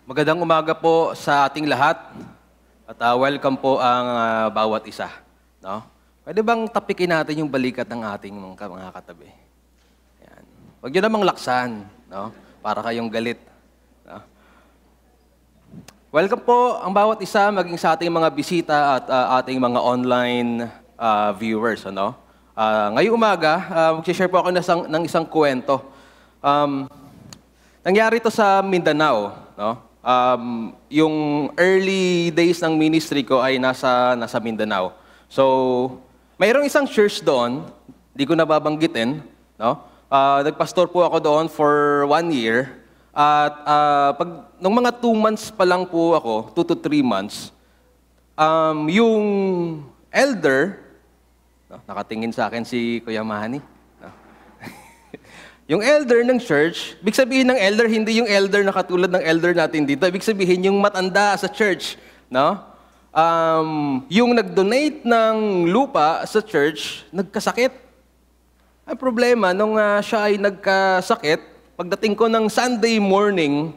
Magandang umaga po sa ating lahat at welcome po ang bawat isa. No? Pwede bang tapikin natin yung balikat ng ating mga katabi? Yan. Huwag nyo namang laksan, no? Para kayong galit. No? Welcome po ang bawat isa, maging sa ating mga bisita at ating mga online viewers. Ano? Ngayong umaga, mag-share po ako ng isang kwento. Nangyari ito sa Mindanao. No? Yung early days ng ministry ko ay nasa Mindanao. So, mayroong isang church doon, di ko nababanggitin. No? Nagpastor po ako doon for 1 year. At nung mga 2 months pa lang po ako, 2 to 3 months, yung elder, no, nakatingin sa akin si Kuya Manny. No? Yung elder ng church, ibig sabihin ng elder, hindi yung elder na katulad ng elder natin dito. Ibig sabihin yung matanda sa church. No? Yung nag-donate ng lupa sa church, nagkasakit. Ang problema, nung siya ay nagkasakit, pagdating ko ng Sunday morning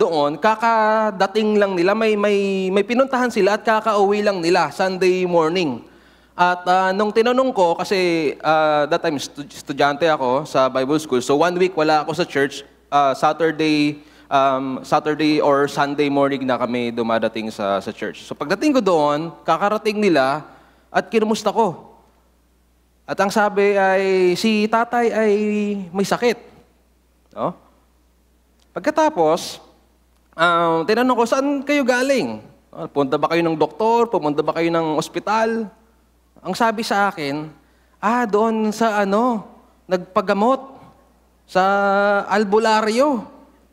doon, kakadating lang nila, may pinuntahan sila at kakauwi lang nila Sunday morning. At nung tinanong ko, kasi that time estudyante ako sa Bible school, so 1 week wala ako sa church, Saturday or Sunday morning na kami dumadating sa church. So pagdating ko doon, kakarating nila at kinumusta ko. At ang sabi ay, si tatay ay may sakit. No? Pagkatapos, tinanong ko, saan kayo galing? Pumunta ba kayo ng doktor? Pumunta ba kayo ng ospital? Ang sabi sa akin, doon sa nagpagamot sa albularyo.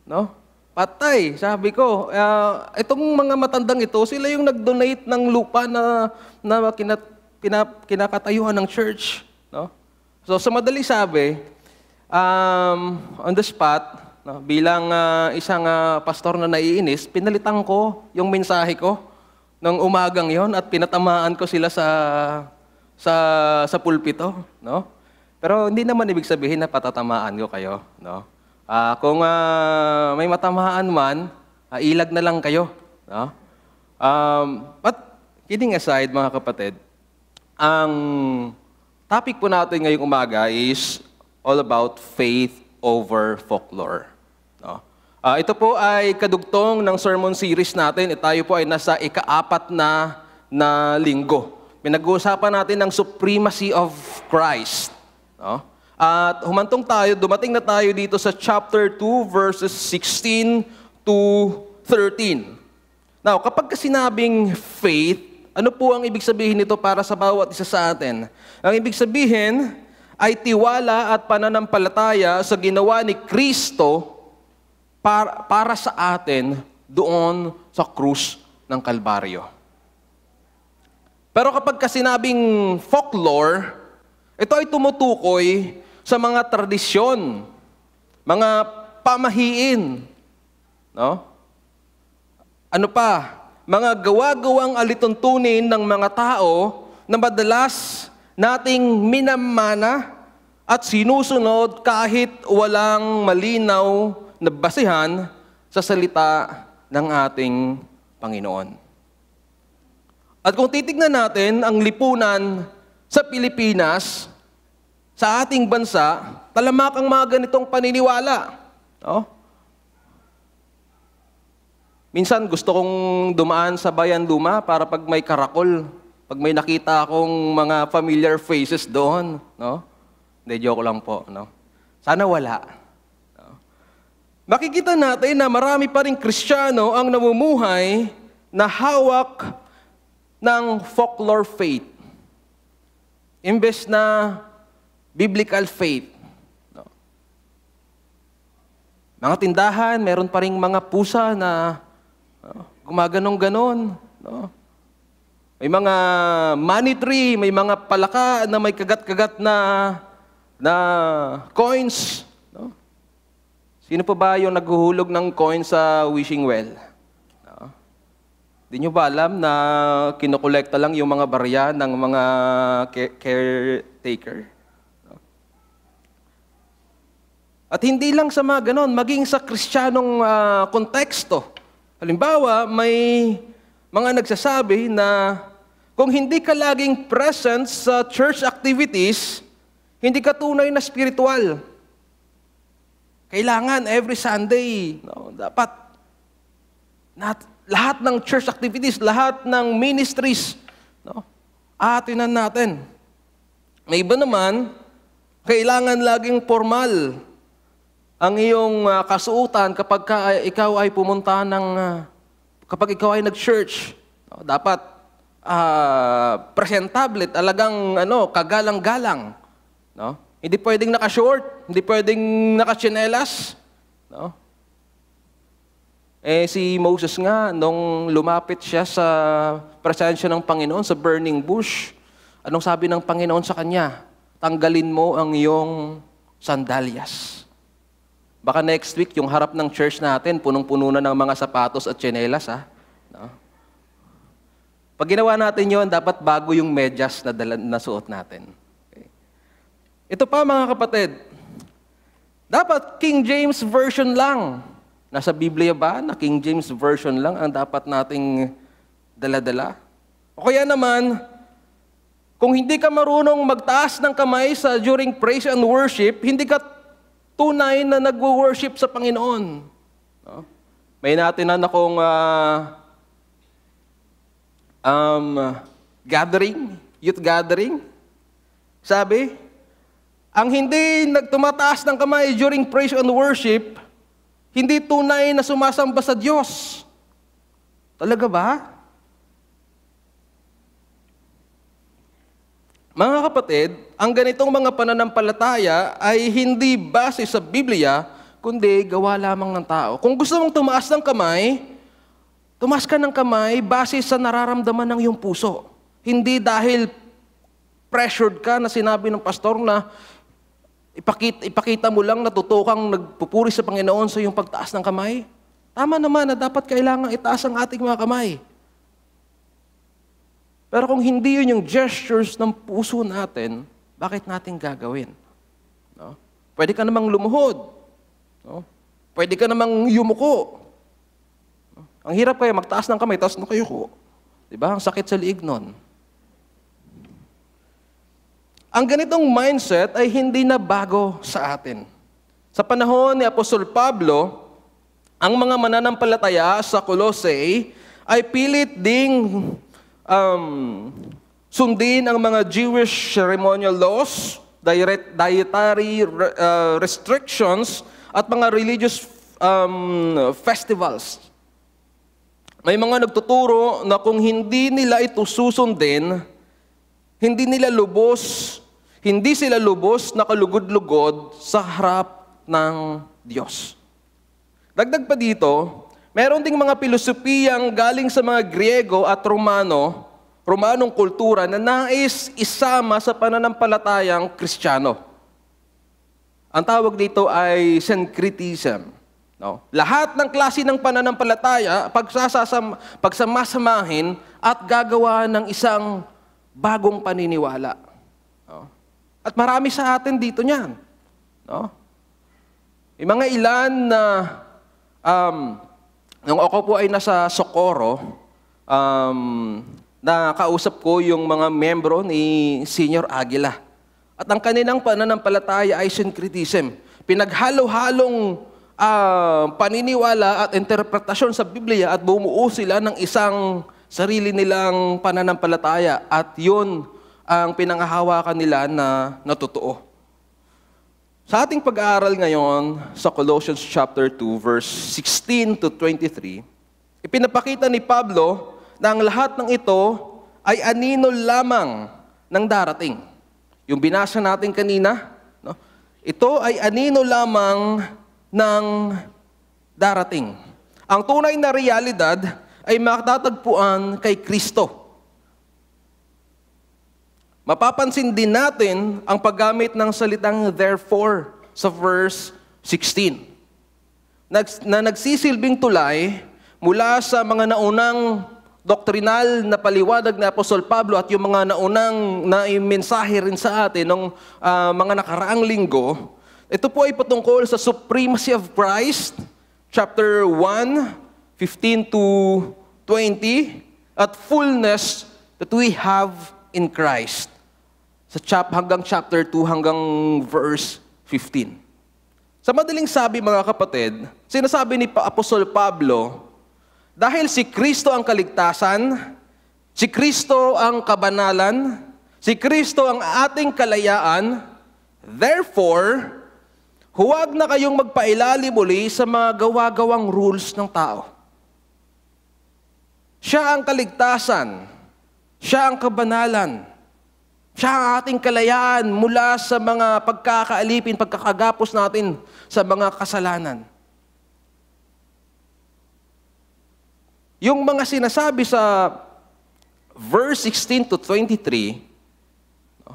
No? Patay, sabi ko. Itong mga matandang ito, sila yung nag-donate ng lupa na kinakatayuan ng church. No? So sa madali sabi, on the spot, no, bilang isang pastor na naiinis, pinalitan ko yung mensahe ko ng umagang yon at pinatamaan ko sila sa pulpito, no? Pero hindi naman ibig sabihin na patatamaan ko kayo, no? Kung may matamaan man, ilag na lang kayo, no? But kidding aside, mga kapatid, ang topic po natin ngayong umaga is all about faith over folklore. No? Ito po ay kadugtong ng sermon series natin. Tayo po ay nasa ika-4 na linggo. Pinag-uusapan natin ang supremacy of Christ. No? At humantong tayo, dumating na tayo dito sa chapter 2, verses 16 to 13. Now, kapag sinabing faith, ano po ang ibig sabihin nito para sa bawat isa sa atin? Ang ibig sabihin ay tiwala at pananampalataya sa ginawa ni Kristo para sa atin doon sa krus ng Kalbaryo. Pero kapag sinabing folklore, ito ay tumutukoy sa mga tradisyon, mga pamahiin, no? Ano pa? Mga gawa-gawang alituntunin ng mga tao na madalas nating minamana at sinusunod kahit walang malinaw na basihan sa salita ng ating Panginoon. At kung titignan natin ang lipunan sa Pilipinas, sa ating bansa, talamak ang mga ganitong paniniwala. No? Minsan gusto kong dumaan sa Bayan Luma para pag may karakol, pag may nakita akong mga familiar faces doon, no? Hindi, joke lang po, no? Sana wala. No? Makikita natin na marami pa ring Kristiyano ang namumuhay na hawak ng folklore faith. Imbes na biblical faith. No? Mga tindahan, meron pa ring mga pusa na gumaganong-ganon, no? May mga money tree, may mga palaka na may kagat-kagat na coins. No? Sino pa ba yung naghuhulog ng coins sa wishing well? No? Di nyo ba alam na kinukolekta lang yung mga barya ng mga caretaker? No? At hindi lang sa mga ganon, maging sa Kristiyanong konteksto. Halimbawa, may mga nagsasabi na kung hindi ka laging present sa church activities, hindi ka tunay na spiritual. Kailangan every Sunday, dapat lahat ng church activities, lahat ng ministries, aatinan natin. May iba naman, kailangan laging formal ang iyong kasuotan kapag ikaw ay pumunta kapag ikaw ay nag-church. Dapat presentable, talagang kagalang-galang. Hindi pwedeng naka-short, hindi pwedeng naka-tsinelas. Si Moses nga, nung lumapit siya sa presensya ng Panginoon, sa burning bush, anong sabi ng Panginoon sa kanya? Tanggalin mo ang iyong sandalyas. Baka next week, yung harap ng church natin, punong-puno na ng mga sapatos at tsinelas, Pag ginawa natin yon, dapat bago yung medyas na suot natin. Okay. Ito pa, mga kapatid, dapat King James Version lang. Nasa Biblia ba na King James Version lang ang dapat nating dala-dala? O kaya naman, kung hindi ka marunong magtaas ng kamay during praise and worship, hindi ka tunay na nagwo-worship sa Panginoon. May natinan akong youth gathering. Sabi, ang hindi nagtumataas ng kamay during praise and worship, hindi tunay na sumasamba sa Diyos. Talaga ba? Mga kapatid, ang ganitong mga pananampalataya ay hindi base sa Biblia, kundi gawa lamang ng tao. Kung gusto mong tumaas ng kamay, tumaas ka ng kamay base sa nararamdaman ng iyong puso. Hindi dahil pressured ka na sinabi ng pastor na ipakita mo lang na totoo kang nagpupuri sa Panginoon sa iyong pagtaas ng kamay. Tama naman na dapat kailangan itaas ang ating mga kamay. Pero kung hindi yun yung gestures ng puso natin, bakit natin gagawin? Pwede ka namang lumuhod. Pwede ka namang yumuko. Ang hirap kaya magtaas ng kamay, tapos nakayuko. Diba? Ang sakit sa liig nun. Ang ganitong mindset ay hindi na bago sa atin. Sa panahon ni Apostol Pablo, ang mga mananampalataya sa Colossae ay pilit ding sundin ang mga Jewish ceremonial laws, dietary restrictions, at mga religious festivals. May mga nagtuturo na kung hindi nila ito susundin, hindi sila lubos na kalugod-lugod sa harap ng Diyos. Dagdag pa dito, meron ding mga pilosopiyang galing sa mga Griego at Romanong kultura na nais isama sa pananampalatayang Kristiyano. Ang tawag dito ay syncretism. Lahat ng klase ng pananampalataya, pagsamasamahin at gagawa ng isang bagong paniniwala. At marami sa atin dito niyan. May mga ilan na nung ako po ay nasa Socorro, nakausap ko yung mga membro ni Senior Aguila. At ang kanilang pananampalataya ay syncretism. Pinaghalo-halong paniniwala at interpretasyon sa Biblia at bumuo sila ng isang sarili nilang pananampalataya. At yun ang pinanghahawakan nila na totoo. Sa ating pag-aaral ngayon sa Colossians chapter 2, verse 16 to 23, ipinapakita ni Pablo na ang lahat ng ito ay anino lamang ng darating. Yung binasa natin kanina, ito ay anino lamang ng darating. Ang tunay na realidad ay matatagpuan kay Kristo. Mapapansin din natin ang paggamit ng salitang therefore sa verse 16. Na nagsisilbing tulay mula sa mga naunang doktrinal na paliwanag ni Apostol Pablo at yung mga naunang na mensahe rin sa atin ng mga nakaraang linggo, Ito po ay patungkol sa supremacy of Christ, chapter 1, 15 to 20, at fullness that we have in Christ. Hanggang chapter 2 hanggang verse 15. Sa madaling sabi mga kapatid, sinasabi ni Apostol Pablo, dahil si Kristo ang kaligtasan, si Kristo ang kabanalan, si Kristo ang ating kalayaan, therefore, huwag na kayong magpailalim muli sa mga gawa-gawang rules ng tao. Siya ang kaligtasan, siya ang kabanalan, siya ang ating kalayaan mula sa mga pagkakaalipin, pagkakagapos natin sa mga kasalanan. Yung mga sinasabi sa verse 16 to 23,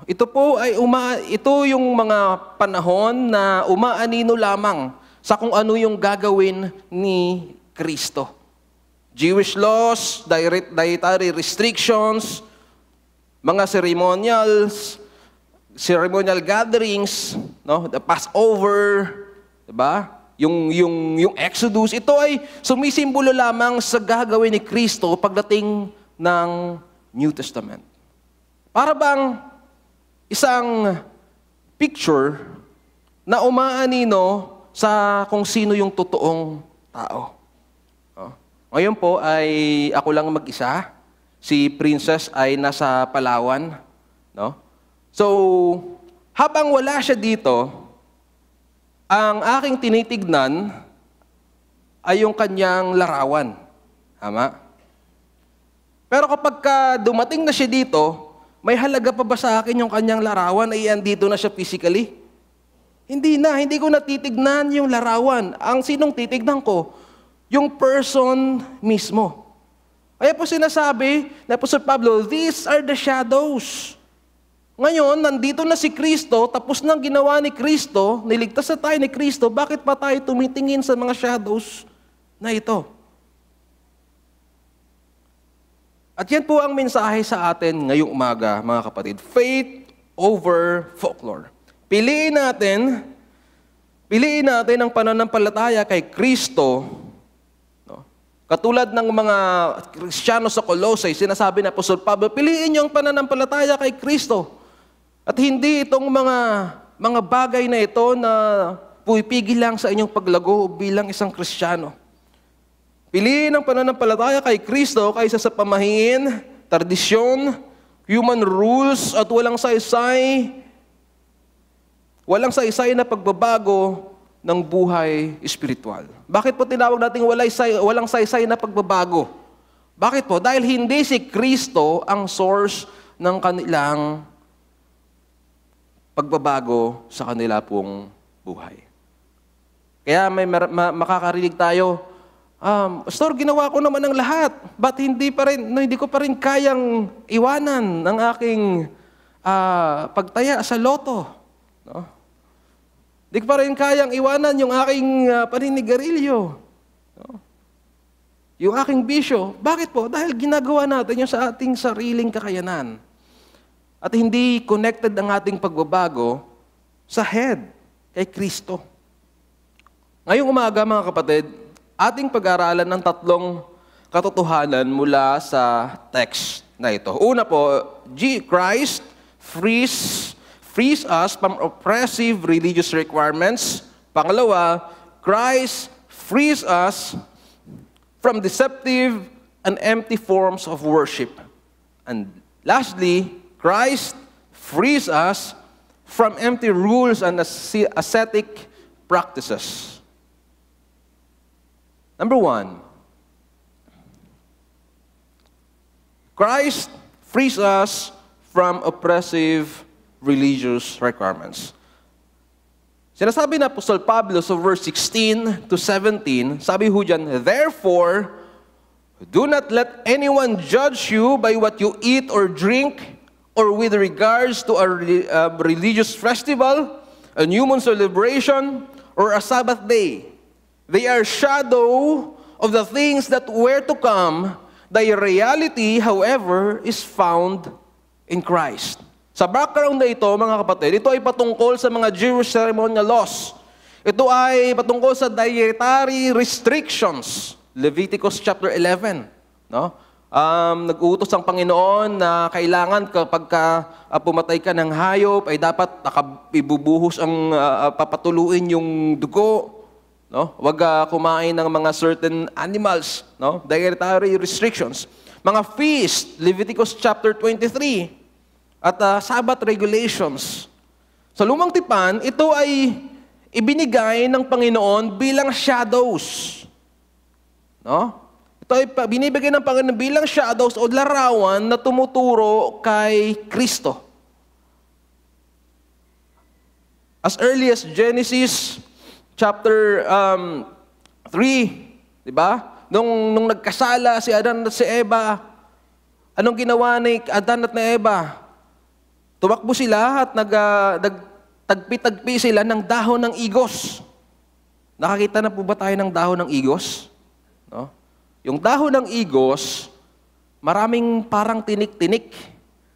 ito yung mga panahon na umaanino lamang sa kung ano yung gagawin ni Kristo. Jewish laws, dietary restrictions, mga ceremonial gatherings, no? The Passover, diba? Yung Exodus, ito ay sumisimbolo lamang sa gagawin ni Kristo pagdating ng New Testament. Para bang isang picture na umaanino sa kung sino yung totoong tao. Ngayon po ay ako lang mag-isa. Si Princess ay nasa Palawan. No? So, habang wala siya dito, ang aking tinitignan ay yung kanyang larawan. Tama? Pero kapag dumating na siya dito, may halaga pa ba sa akin yung kanyang larawan ay andito na siya physically? Hindi na, hindi ko natitignan yung larawan. Ang sinong titignan ko? Yung person mismo. Kaya po sinasabi na Apostol Pablo, these are the shadows. Ngayon, nandito na si Kristo, tapos nang ginawa ni Kristo, niligtas na tayo ni Kristo, bakit pa tayo tumitingin sa mga shadows na ito? At yan po ang mensahe sa atin ngayong umaga, mga kapatid. Faith over folklore. Piliin natin ang pananampalataya kay Kristo. No? Katulad ng mga Kristiyano sa Colossae, sinasabi ni Apostol Pablo, piliin niyo ang pananampalataya kay Kristo. At hindi itong mga bagay na ito na pumipigil lang sa inyong paglago bilang isang Kristiyano. Piliin ang pananampalataya kay Kristo kaysa sa pamahiin, tradisyon, human rules at walang saysay na pagbabago ng buhay espiritual. Bakit po tinawag natin walang saysay na pagbabago? Bakit po? Dahil hindi si Kristo ang source ng kanilang pagbabago sa kanila pong buhay. Kaya may makakarinig tayo, Pastor, ginawa ko naman ang lahat. Ba't hindi ko pa rin kayang iwanan ng aking pagtaya sa loto? No? Hindi ko pa rin kayang iwanan yung aking paninigarilyo. No? Yung aking bisyo. Bakit po? Dahil ginagawa natin yung sa ating sariling kakayanan. At hindi connected ang ating pagbabago sa head, kay Kristo. Ngayong umaga, mga kapatid, ating pag-aralan ng 3 katotohanan mula sa text na ito. Una po, Christ frees us from oppressive religious requirements. Pangalawa, Christ frees us from deceptive and empty forms of worship. And lastly, Christ frees us from empty rules and ascetic practices. Number 1, Christ frees us from oppressive religious requirements. Sinasabi na Apostol Pablo sa verse 16 to 17, sabi ho dyan, therefore, do not let anyone judge you by what you eat or drink, or with regards to a religious festival, a new moon celebration, or a Sabbath day. They are shadow of the things that were to come. The reality, however, is found in Christ. Sa background na ito, mga kapatid, ito ay patungkol sa mga Jewish ceremonial laws. Ito ay patungkol sa dietary restrictions. Leviticus chapter 11. No? Nag-uutos ang Panginoon na kailangan kapag pumatay ka ng hayop, ay dapat ibubuhos ang papatuluin yung dugo. No? Huwag kumain ng mga certain animals. No? Dietary restrictions. Mga feast, Leviticus chapter 23. At Sabbath regulations. Sa Lumang Tipan, ito ay ibinigay ng Panginoon bilang shadows. No? Ito ay binibigay ng Panginoon bilang shadows o larawan na tumuturo kay Kristo. As early as Genesis chapter 3, di ba? Nung nagkasala si Adan at si Eva, anong ginawa ni Adan at ni Eva? Tumakbo sila at tagpi-tagpi sila ng dahon ng igos. Nakakita na po ba tayo ng dahon ng igos? No? Yung dahon ng igos, maraming parang tinik-tinik,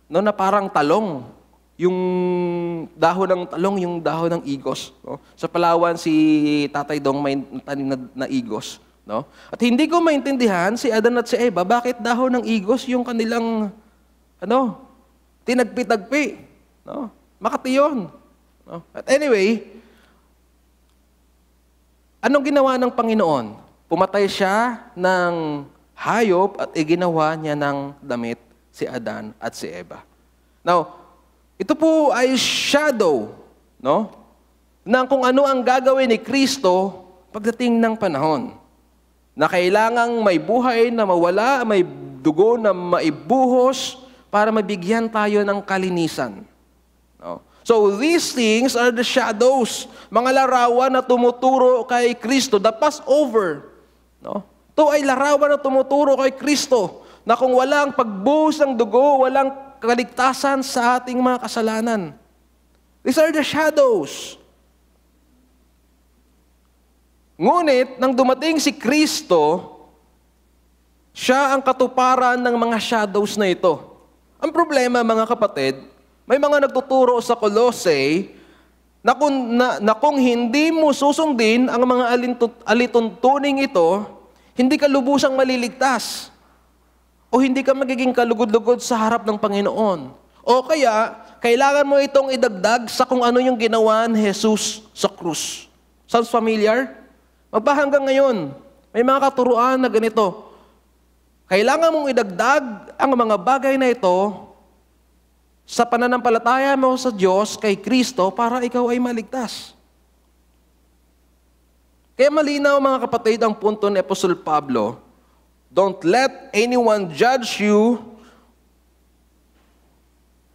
no, na parang talong. Yung dahon ng talong, yung dahon ng igos. No? Sa Palawan, si Tatay Dong may tanim na igos. No? At hindi ko maintindihan si Adan at si Eva, bakit dahon ng igos yung kanilang tinagpi-tagpi. No? Makati yun. No? At anyway, anong ginawa ng Panginoon? Pumatay siya ng hayop at iginawa niya ng damit si Adan at si Eva. Now, ito po ay shadow, no? Na kung ano ang gagawin ni Kristo pagdating ng panahon. Na kailangang may buhay na mawala, may dugo na maibuhos para mabigyan tayo ng kalinisan. No? So these things are the shadows, mga larawan na tumuturo kay Kristo, the Passover. No? Ito ay larawan na tumuturo kay Kristo na kung walang pagbuhos ng dugo, walang kaligtasan sa ating mga kasalanan. These are the shadows. Ngunit, nang dumating si Kristo, siya ang katuparan ng mga shadows na ito. Ang problema, mga kapatid, may mga nagtuturo sa Colossae na kung hindi mo susundin ang mga alituntuning ito, hindi ka lubusang maliligtas. O hindi ka magiging kalugod-lugod sa harap ng Panginoon. O kaya, kailangan mo itong idagdag sa kung ano yung ginawa ni Jesus sa krus. Sounds familiar? Hanggang ngayon, may mga katuruan na ganito. Kailangan mong idagdag ang mga bagay na ito sa pananampalataya mo sa Diyos kay Kristo para ikaw ay maligtas. Kaya malinaw, mga kapatid, ang punto ni Apostol Pablo, don't let anyone judge you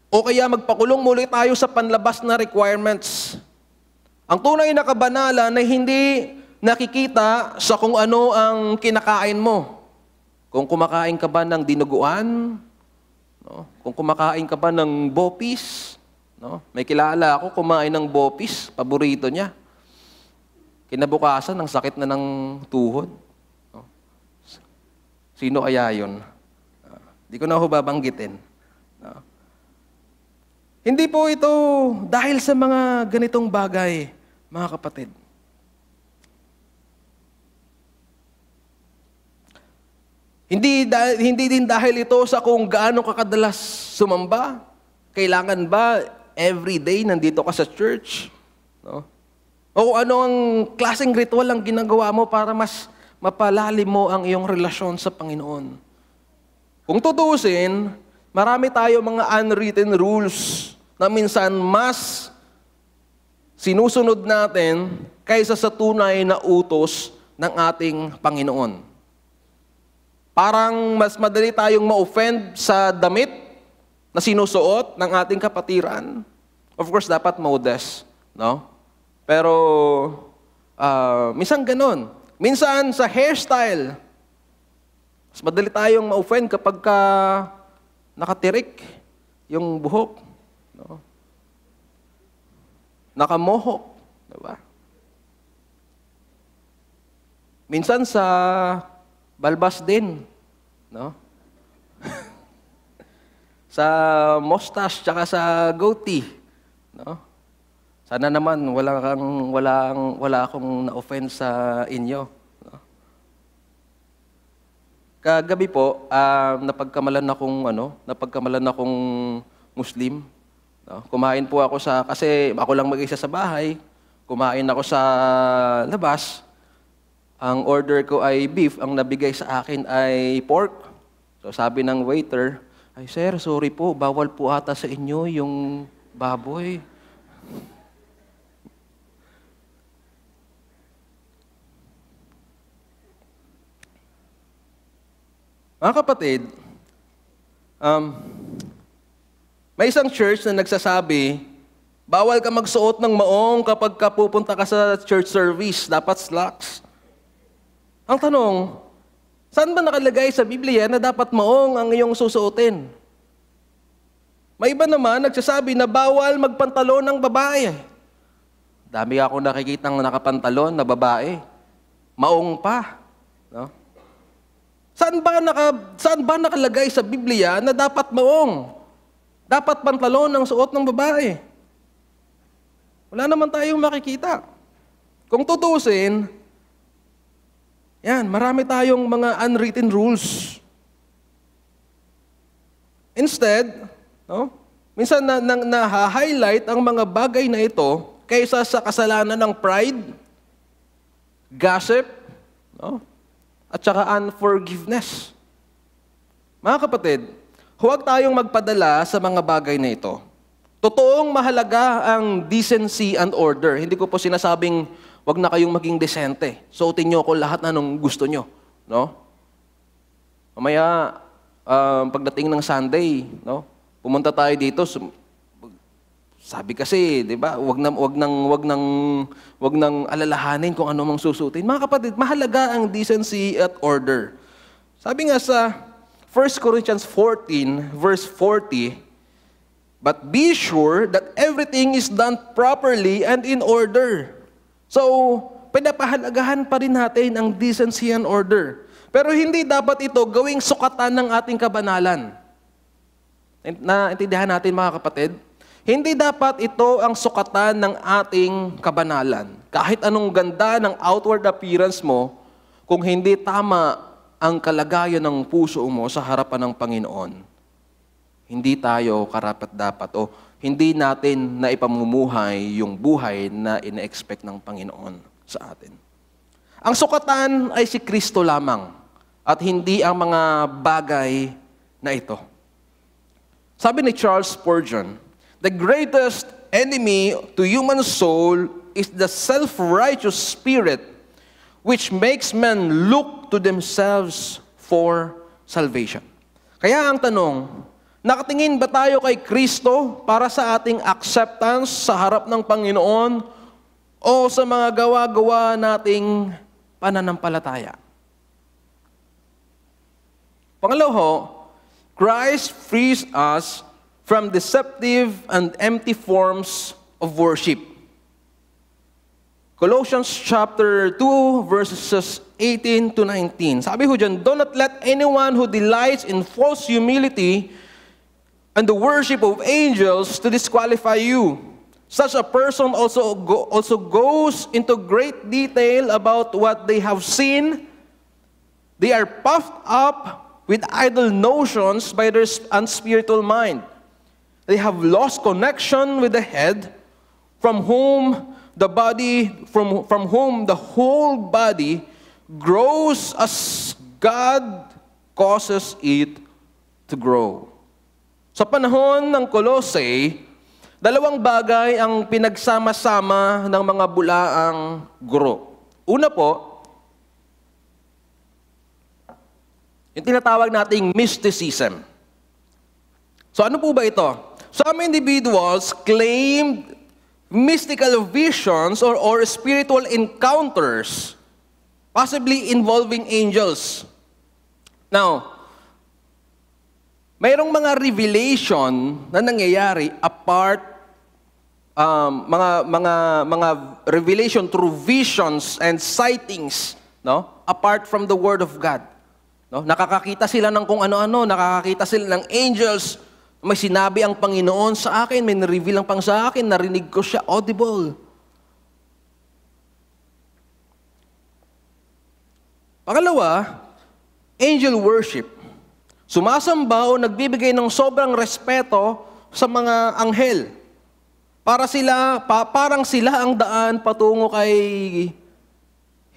o kaya magpakulong muli tayo sa panlabas na requirements. Ang tunay na kabanalan ay hindi nakikita sa kung ano ang kinakain mo. Kung kumakain ka ba ng dinuguan, no? Kung kumakain ka ba ng bopis, no? May kilala ako kumain ng bopis, paborito niya. Kinabukasan, ang sakit na ng tuhod. No? Sino kaya yun? Di ko na ho babanggitin. No? Hindi po ito dahil sa mga ganitong bagay, mga kapatid. Hindi din dahil ito sa kung gaano ka kadalas sumamba. Kailangan ba every day nandito ka sa church? No? O ano ang klaseng ritual ang ginagawa mo para mas mapalalim mo ang iyong relasyon sa Panginoon? Kung tutuusin, marami tayo mga unwritten rules na minsan mas sinusunod natin kaysa sa tunay na utos ng ating Panginoon. Parang mas madali tayong ma-offend sa damit na sinusuot ng ating kapatiran. Of course, dapat modest, no? Pero, minsan ganun. Minsan sa hairstyle, mas madali tayong ma-offend kapag nakatirik yung buhok, no? Nakamohok, diba? Minsan sa balbas din, no? sa mustache tsaka sa goatee, no? Sana naman wala akong na-offend sa inyo, no? Kagabi po, napagkamalan akong Muslim, no? Kumain po ako kasi ako lang mag-isa sa bahay, kumain ako sa labas. Ang order ko ay beef, ang nabigay sa akin ay pork. So sabi ng waiter, "Ay sir, sorry po, bawal po ata sa inyo yung baboy." Mga kapatid, may isang church na nagsasabi, bawal ka magsuot ng maong kapag pupunta ka sa church service, dapat slacks. Ang tanong, saan ba nakalagay sa Biblia na dapat maong ang iyong susuotin? May iba naman nagsasabi na bawal magpantalon ng babae. Dami akong nakikitang nakapantalon na babae. Maong pa. No? Saan ba nakalagay sa Biblia na dapat maong? Dapat pantalon ang suot ng babae? Wala naman tayong makikita. Kung tutusin, marami tayong mga unwritten rules. Instead, no, minsan na-highlight ang mga bagay na ito kaysa sa kasalanan ng pride, gossip, no, at saka unforgiveness. Mga kapatid, huwag tayong magpadala sa mga bagay na ito. Totoong mahalaga ang decency and order. Hindi ko po sinasabing wag na kayong maging desente. Suotin niyo ko lahat na nung gusto niyo, no? Mamaya pagdating ng Sunday, no? Pumunta tayo dito, sabi kasi, 'di ba? Wag nang alalahanin kung ano mang susutin. Mga kapatid, mahalaga ang decency at order. Sabi nga sa 1 Corinthians 14 verse 40, "But be sure that everything is done properly and in order." So, pinapahalagahan pa rin natin ang decency and order. Pero hindi dapat ito gawing sukatan ng ating kabanalan. Naintindihan natin mga kapatid? Hindi dapat ito ang sukatan ng ating kabanalan. Kahit anong ganda ng outward appearance mo, kung hindi tama ang kalagayan ng puso mo sa harapan ng Panginoon, hindi tayo karapat-dapat o hindi natin na ipamumuhay yung buhay na ina-expect ng Panginoon sa atin. Ang sukatan ay si Kristo lamang at hindi ang mga bagay na ito. Sabi ni Charles Spurgeon, "The greatest enemy to human soul is the self-righteous spirit which makes men look to themselves for salvation." Kaya ang tanong, nakatingin ba tayo kay Kristo para sa ating acceptance sa harap ng Panginoon o sa mga gawa-gawa nating pananampalataya? Pangalawa, Christ frees us from deceptive and empty forms of worship. Colossians chapter 2 verses 18 to 19. Sabi ho dyan, "Do not let anyone who delights in false humility and the worship of angels to disqualify you. Such a person also goes into great detail about what they have seen. They are puffed up with idle notions by their unspiritual mind. They have lost connection with the head, from whom the whole body grows as God causes it to grow." Sa panahon ng Colossae, dalawang bagay ang pinagsama-sama ng mga bulaang guro. Una po, yung tinatawag nating mysticism. So ano po ba ito? Some individuals claimed mystical visions or spiritual encounters, possibly involving angels. Now, mayroong mga revelation na nangyayari apart, mga revelation through visions and sightings, no? Apart from the Word of God. No? Nakakakita sila ng kung ano-ano, nakakakita sila ng angels, May sinabi ang Panginoon sa akin, may na-reveal ang pang sa akin, narinig ko siya audible. Pangalawa, angel worship. Sumasamba o nagbibigay ng sobrang respeto sa mga anghel. Parang sila ang daan patungo kay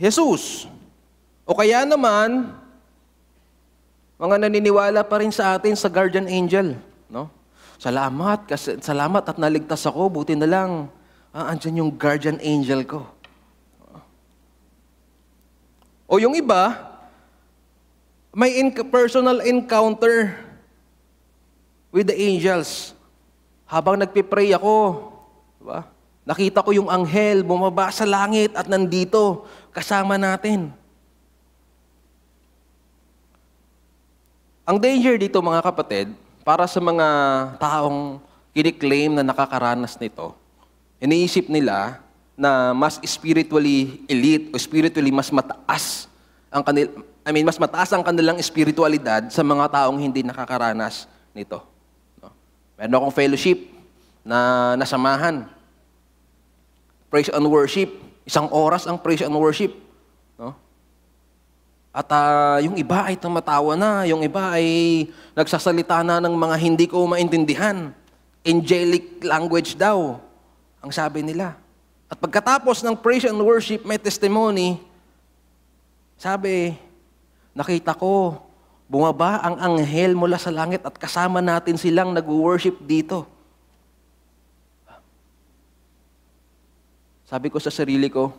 Jesus. O kaya naman, mga naniniwala pa rin sa atin sa guardian angel. No? Salamat at naligtas ako, buti na lang. Andyan yung guardian angel ko. O yung iba, may personal encounter with the angels. Habang nagpipray ako, diba? Nakita ko yung anghel bumaba sa langit at nandito kasama natin. Ang danger dito mga kapatid, para sa mga taong kiniklaim na nakakaranas nito, iniisip nila na mas spiritually elite o spiritually mas mataas mas mataas ang kanilang spiritualidad sa mga taong hindi nakakaranas nito. No? Meron akong fellowship na nasamahan. Praise and worship. 1 oras ang praise and worship. No? At yung iba ay tumatawa na, yung iba ay nagsasalita na ng mga hindi ko maintindihan. Angelic language daw, ang sabi nila. At pagkatapos ng praise and worship, may testimony, sabi, nakita ko, bumaba ang anghel mula sa langit at kasama natin silang nag-worship dito. Sabi ko sa sarili ko,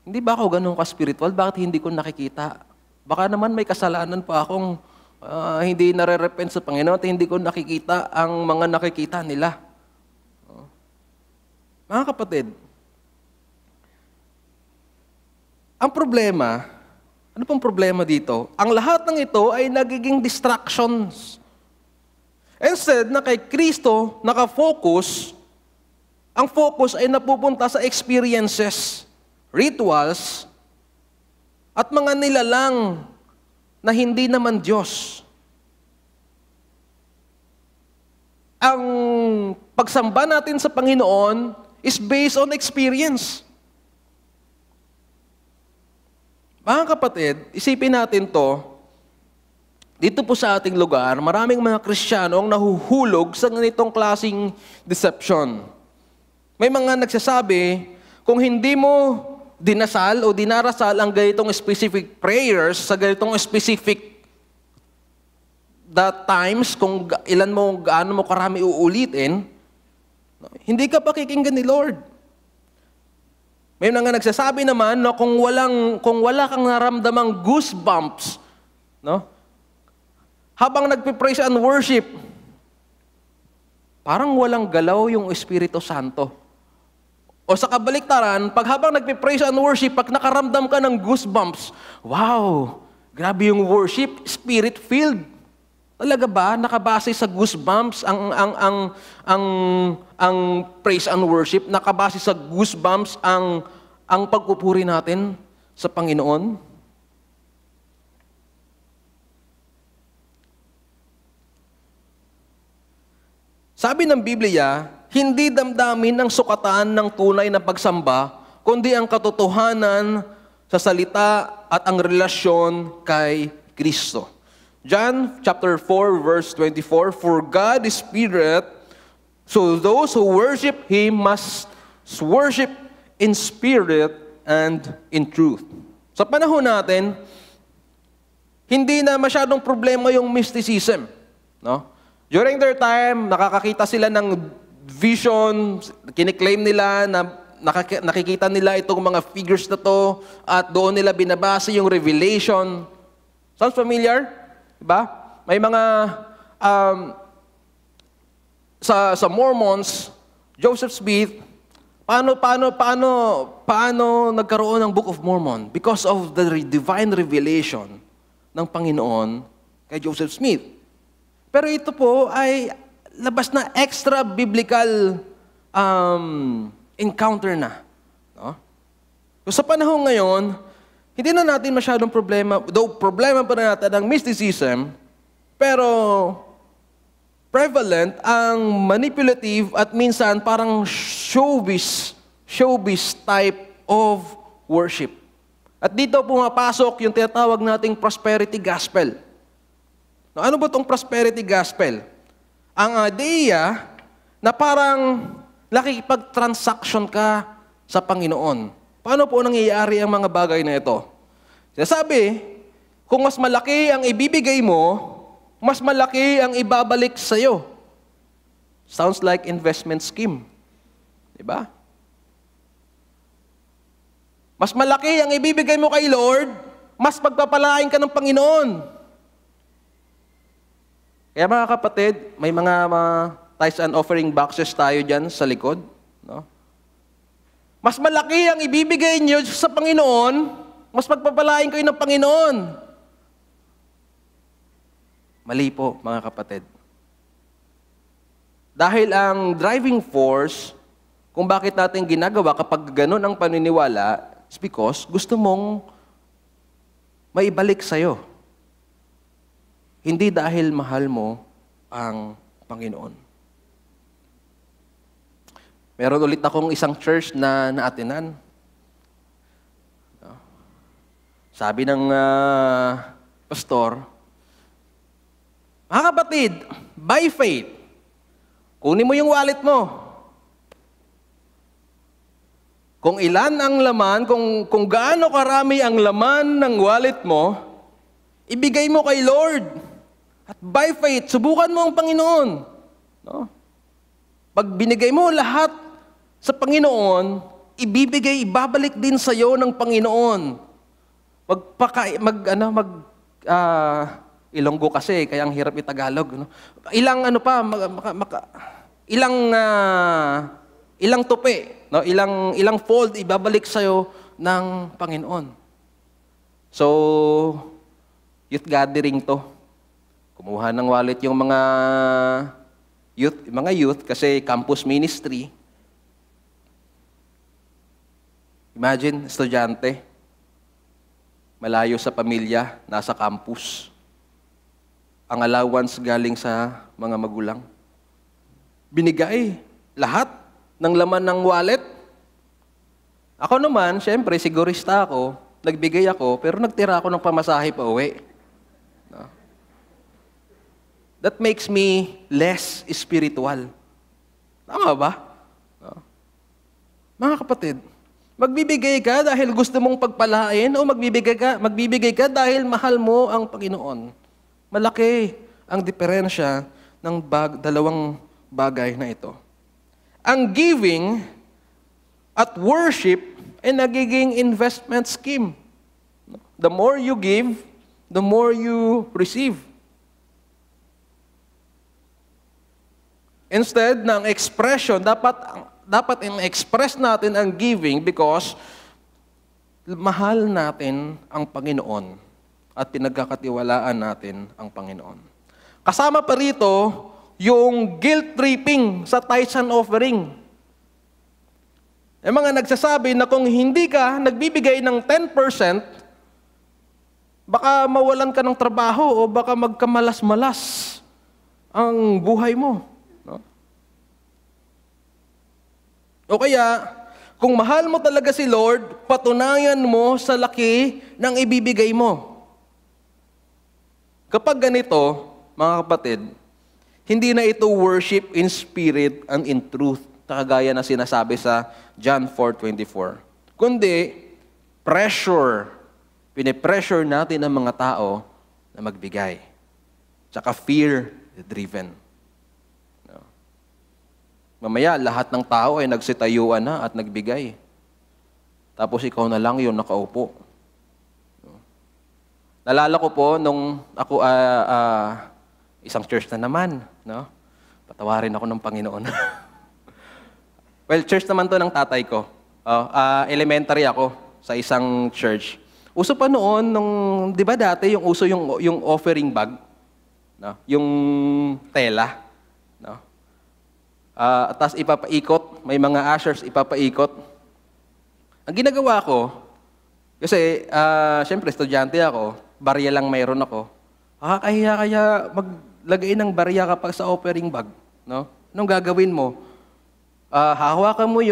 hindi ba ako ganun ka-spiritual? Bakit hindi ko nakikita? Baka naman may kasalanan pa akong hindi nare-repent sa Panginoon at hindi ko nakikita ang mga nakikita nila. Mga kapatid, ang problema, ano pong problema dito? Ang lahat ng ito ay nagiging distractions. Instead na kay Kristo nakafocus, ang focus ay napupunta sa experiences, rituals, at mga nilalang na hindi naman Diyos. Ang pagsamba natin sa Panginoon is based on experience. Mga kapatid, isipin natin to, dito po sa ating lugar, maraming mga Kristiyano ang nahuhulog sa ganitong klaseng deception. May mga nagsasabi, kung hindi mo dinasal o dinarasal ang ganitong specific prayers sa ganitong specific times, kung gaano mo karami uulitin, hindi ka pakikinggan ni Lord. May mga nagsasabi naman na kung wala kang naramdamang goosebumps, no? Habang nagpe-praise and worship, parang walang galaw yung Espiritu Santo. O sa kabaliktaran, pag habang nagpe-praise and worship, pag nakaramdam ka ng goosebumps, wow, grabe yung worship, spirit-filled. Talaga ba nakabase sa goosebumps ang praise and worship, nakabase sa goosebumps ang pagpupuri natin sa Panginoon? Sabi ng Biblia, hindi damdamin ng sukatan ng tunay na pagsamba, kundi ang katotohanan sa salita at ang relasyon kay Kristo. John chapter 4 verse 24, for God is spirit, so those who worship Him must worship in spirit and in truth. Sa panahon natin, hindi na masyadong problema yung mysticism. No? During their time, nakakakita sila ng vision, kiniklaim nila na nakikita nila itong mga figures na to at doon nila binabasa yung revelation. Sounds familiar? Diba? May mga sa Mormons, Joseph Smith, paano nagkaroon ng Book of Mormon? Because of the divine revelation ng Panginoon kay Joseph Smith. Pero ito po ay labas na extra biblical encounter na. No? So sa panahon ngayon, hindi na natin masyadong problema, though problema pa na natin ang mysticism, pero prevalent ang manipulative at minsan parang showbiz type of worship. At dito pumapasok yung tinatawag nating prosperity gospel. Now, ano ba itong prosperity gospel? Ang idea na parang nakikipag-transaction ka sa Panginoon. Paano po nangyayari ang mga bagay na ito? Sinasabi, kung mas malaki ang ibibigay mo, mas malaki ang ibabalik sa'yo. Sounds like investment scheme. Diba? Mas malaki ang ibibigay mo kay Lord, mas pagpapalain ka ng Panginoon. Kaya mga kapatid, may mga tithes and offering boxes tayo dyan sa likod. No? Mas malaki ang ibibigay niyo sa Panginoon, mas pagpapalain kayo ng Panginoon. Mali po, mga kapatid. Dahil ang driving force, kung bakit natin ginagawa kapag ganun ang paniniwala, is because gusto mong maibalik sa'yo. Hindi dahil mahal mo ang Panginoon. Meron ulit akong isang church na naatinan. Sabi ng pastor, mga kapatid, by faith, kunin mo yung wallet mo. Kung ilan ang laman, kung gaano karami ang laman ng wallet mo, ibigay mo kay Lord. At by faith, subukan mo ang Panginoon. No? Pag binigay mo lahat sa Panginoon, ibabalik din sa iyo ng Panginoon. Ilonggo kasi, kaya ang hirap i-Tagalog. No? Ilang tupi, no? Ilang fold ibabalik sa iyo ng Panginoon. So, youth gathering to. Kumuha ng wallet yung mga youth kasi campus ministry. Imagine, estudyante, malayo sa pamilya, nasa campus. Ang allowance galing sa mga magulang. Binigay lahat ng laman ng wallet. Ako naman, syempre, sigurista ako, nagbigay ako, pero nagtira ako ng pamasahe pa uwi. No? That makes me less spiritual. Tama ba? No? Mga kapatid, magbibigay ka dahil gusto mong pagpalain o magbibigay ka dahil mahal mo ang Panginoon. Malaki ang diferensya ng dalawang bagay na ito. Ang giving at worship ay nagiging investment scheme. The more you give, the more you receive. Instead ng expression, dapat i-express natin ang giving because mahal natin ang Panginoon at pinagkakatiwalaan natin ang Panginoon. Kasama pa rito yung guilt tripping sa tithes and offering. Yung mga nagsasabi na kung hindi ka nagbibigay ng 10%, baka mawalan ka ng trabaho o baka magkamalas-malas ang buhay mo. No? O kaya, kung mahal mo talaga si Lord, patunayan mo sa laki ng ibibigay mo. Kapag ganito, mga kapatid, hindi na ito worship in spirit and in truth, kagaya na sinasabi sa John 4:24. Kundi, pinipressure natin ang mga tao na magbigay. Tsaka fear-driven. No? Mamaya, lahat ng tao ay nagsitayuan na at nagbigay. Tapos ikaw na lang yung nakaupo. No? Nalala ko po, nung ako, isang church na naman, no? Patawarin ako ng Panginoon. Well, church naman to ng tatay ko. Elementary ako sa isang church. Uso pa noon, di ba dati, yung uso yung offering bag, no? Yung tela. No? Tapos ipapaikot, may mga ushers ipapaikot. Ang ginagawa ko, kasi, syempre, estudyante ako, barya lang mayroon ako. Kaya maglagay ng barya kapag sa offering bag. No? Anong gagawin mo? Hahawakan mo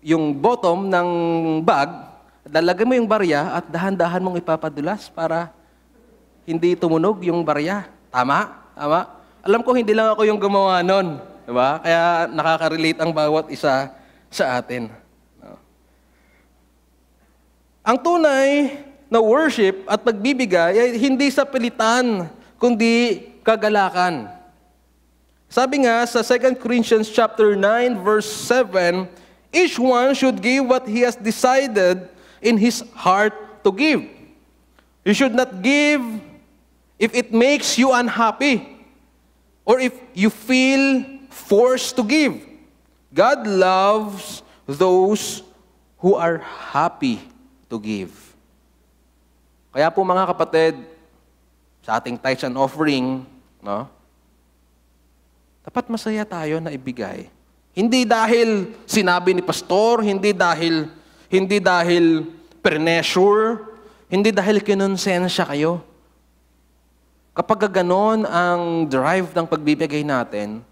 yung bottom ng bag, lalagay mo yung barya at dahan-dahan mong ipapadulas para hindi tumunog yung barya. Tama? Tama? Alam ko hindi lang ako yung gumawa nun. Diba? Kaya nakaka-relate ang bawat isa sa atin. No? Ang tunay na worship at pagbibigay ay hindi sa pilitan, kundi kagalakan. Sabi nga sa 2 Corinthians chapter 9 verse 7, each one should give what he has decided in his heart to give. You should not give if it makes you unhappy or if you feel forced to give. God loves those who are happy to give. Kaya po mga kapatid, sa ating tithes and offering, no? Dapat masaya tayo na ibigay. Hindi dahil sinabi ni pastor, hindi dahil pressure, hindi dahil kinonsensya kayo. Kapag ganon ang drive ng pagbibigay natin,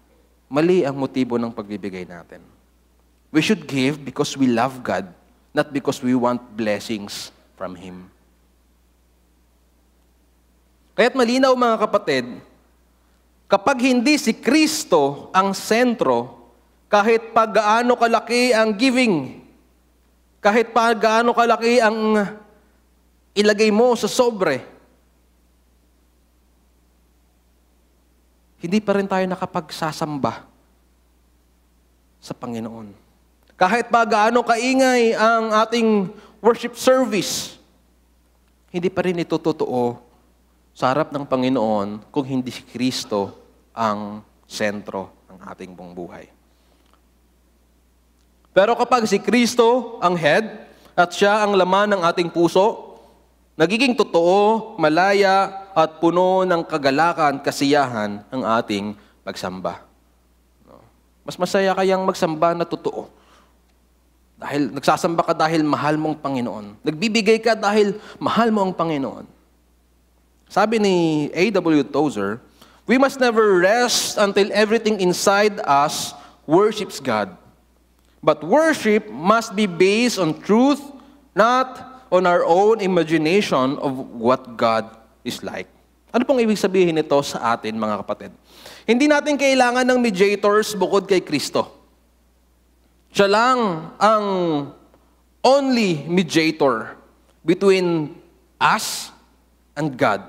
mali ang motibo ng pagbibigay natin. We should give because we love God, not because we want blessings from Him. Kaya't malinaw mga kapatid, kapag hindi si Kristo ang sentro, kahit pa gaano kalaki ang giving, kahit pa gaano kalaki ang ilagay mo sa sobre, hindi pa rin tayo nakapagsasamba sa Panginoon. Kahit pa gaano kaingay ang ating worship service, hindi pa rin ito totoo sa harap ng Panginoon kung hindi si Kristo ang sentro ng ating buong buhay. Pero kapag si Kristo ang head at siya ang laman ng ating puso, nagiging totoo, malaya at puno ng kagalakan, kasiyahan ang ating pagsamba. Mas masaya kayang magsamba na totoo. Dahil nagsasamba ka dahil mahal mong Panginoon. Nagbibigay ka dahil mahal mo ang Panginoon. Sabi ni A.W. Tozer, we must never rest until everything inside us worships God. But worship must be based on truth, not on our own imagination of what God is like. Ano pong ibig sabihin nito sa atin, mga kapatid? Hindi natin kailangan ng mediators bukod kay Kristo. Siya lang ang only mediator between us and God.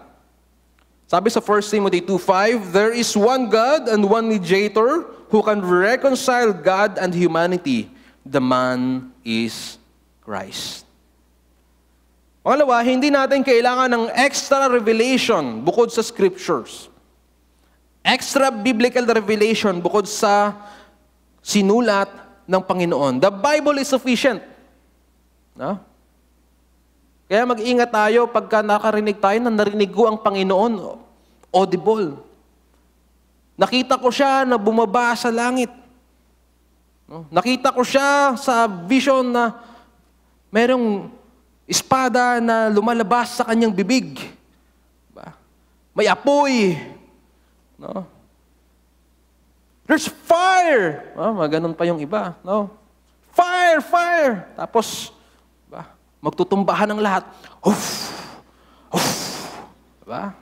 Sabi sa 1 Timothy 2:5, there is one God and one mediator who can reconcile God and humanity. The man is Christ. Pangalawa, hindi natin kailangan ng extra revelation bukod sa scriptures. Extra biblical revelation bukod sa sinulat ng Panginoon. The Bible is sufficient. No? Kaya mag-ingat tayo pagka nakarinig tayo na narinig ko ang Panginoon, audible. Nakita ko siya na bumaba sa langit. No? Nakita ko siya sa vision na merong espada na lumalabas sa kanyang bibig. Diba? May apoy. No? There's fire! Oh, maganon pa yung iba. No? Fire! Fire! Tapos, magtutumbahan ng lahat. Uff! Uff! Diba?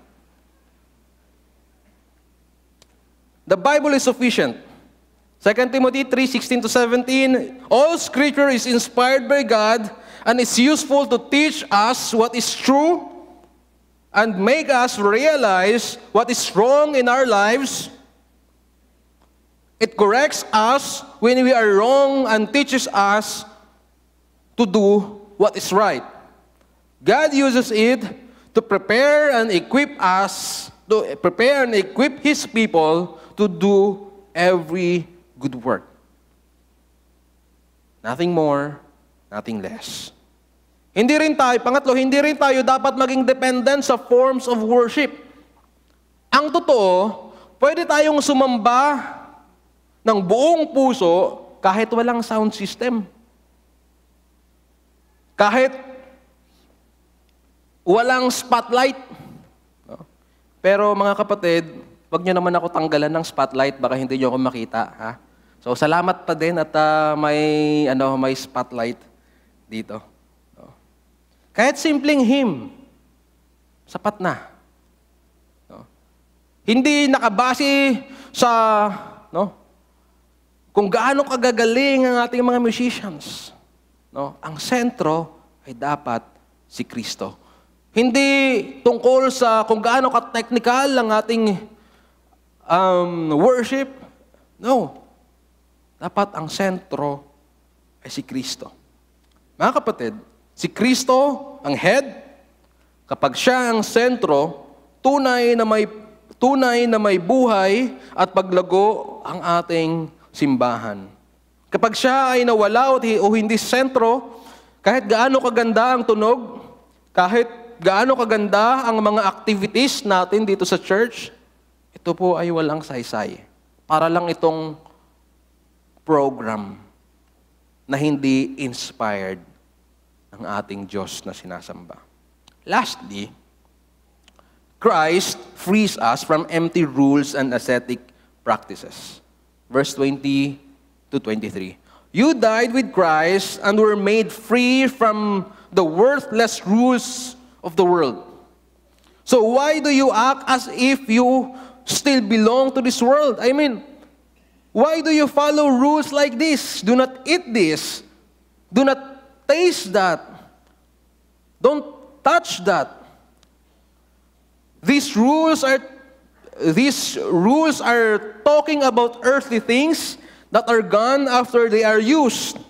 The Bible is sufficient. 2 Timothy 3:16-17, all scripture is inspired by God and is useful to teach us what is true and make us realize what is wrong in our lives. It corrects us when we are wrong and teaches us to do what is right. God uses it to prepare and equip us, to prepare and equip His people to do every good work. Nothing more, nothing less. Pangatlo, hindi rin tayo dapat maging dependent sa forms of worship. Ang totoo, pwede tayong sumamba ng buong puso kahit walang sound system. Kahit walang spotlight. Pero mga kapatid, wag niyo naman ako tanggalan ng spotlight, baka hindi niyo ako makita. Ha? So salamat pa din at may spotlight dito. No? Kahit simpleng hymn, sapat na. No? Hindi nakabase sa kung gaano kagagaling ang ating mga musicians. No? Ang sentro ay dapat si Kristo. Hindi tungkol sa kung gaano ka-technical ang ating worship. No. Dapat ang sentro ay si Kristo. Mga kapatid, si Kristo ang head. Kapag siya ang sentro, tunay na may buhay at paglago ang ating simbahan. Kapag siya ay nawala o hindi sentro, kahit gaano kaganda ang tunog, kahit gaano kaganda ang mga activities natin dito sa church, ito po ay walang saysay. Para lang itong program na hindi inspired ng ating Diyos na sinasamba. Lastly, Christ frees us from empty rules and ascetic practices. Verse 20 to 23. You died with Christ and were made free from the worthless rules of the world. So why do you act as if you still belong to this world? I mean, why do you follow rules like this? Do not eat this. Do not taste that. Don't touch that. These rules are talking about earthly things that are gone after they are used.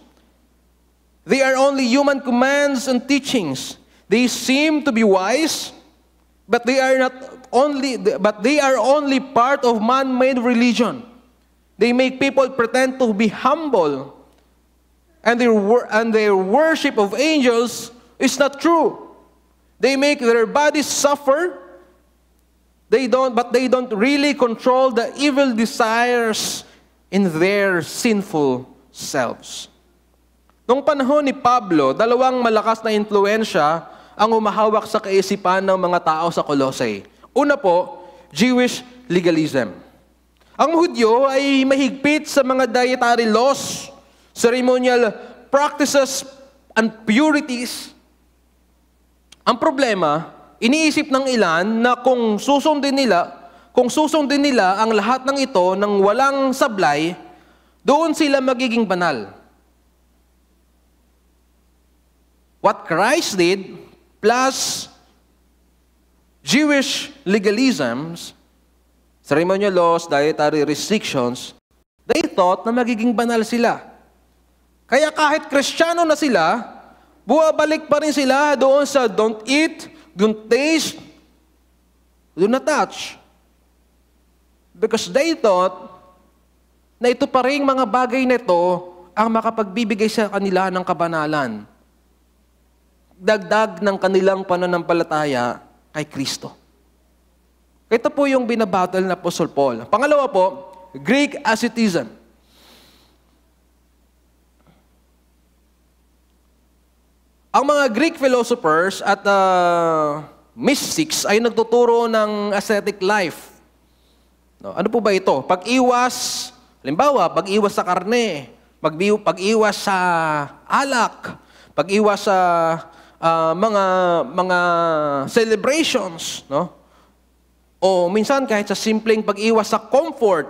They are only human commands and teachings. They seem to be wise, but they are only part of man-made religion. They make people pretend to be humble, and their worship of angels is not true. They make their bodies suffer. But they don't really control the evil desires in their sinful selves. Noong panahon ni Pablo, dalawang malakas na impluwensya ang umahawak sa kaisipan ng mga tao sa Colossae. Una po, Jewish legalism. Ang Hudyo ay mahigpit sa mga dietary laws, ceremonial practices, and purities. Ang problema, iniisip ng ilan na kung susundin nila ang lahat ng ito ng walang sablay, doon sila magiging banal. What Christ did, plus Jewish legalisms, ceremonial laws, dietary restrictions, they thought na magiging banal sila. Kaya kahit Kristiyano na sila, buwabalik pa rin sila doon sa don't eat, don't taste, do not touch. Because they thought na ito pa rin mga bagay na ito ang makapagbibigay sa kanila ng kabanalan. Dagdag ng kanilang pananampalataya kay Kristo. Ito po yung binabattle na Apostle Paul. Pangalawa po, Greek asceticism. Ang mga Greek philosophers at mystics ay nagtuturo ng ascetic life. No, ano po ba ito? Pag-iwas, halimbawa, pag-iwas sa karne, pag-iwas sa alak, pag-iwas sa mga celebrations, no? O minsan kahit sa simpleng pag-iwas sa comfort.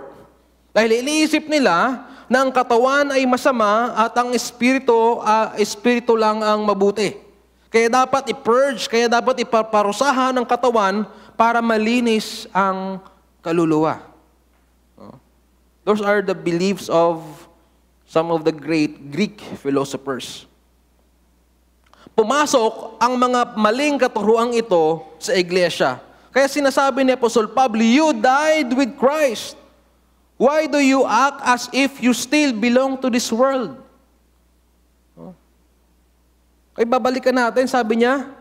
Dahil iniisip nila na ang katawan ay masama at ang espiritu lang ang mabuti. Kaya dapat i-purge, kaya dapat ipaparusahan ang katawan para malinis ang kaluluwa. Those are the beliefs of some of the great Greek philosophers. Pumasok ang mga maling katuruang ito sa iglesia. Kaya sinasabi ni Apostle Pablo, you died with Christ. Why do you act as if you still belong to this world? Kaya babalikan natin, sabi niya,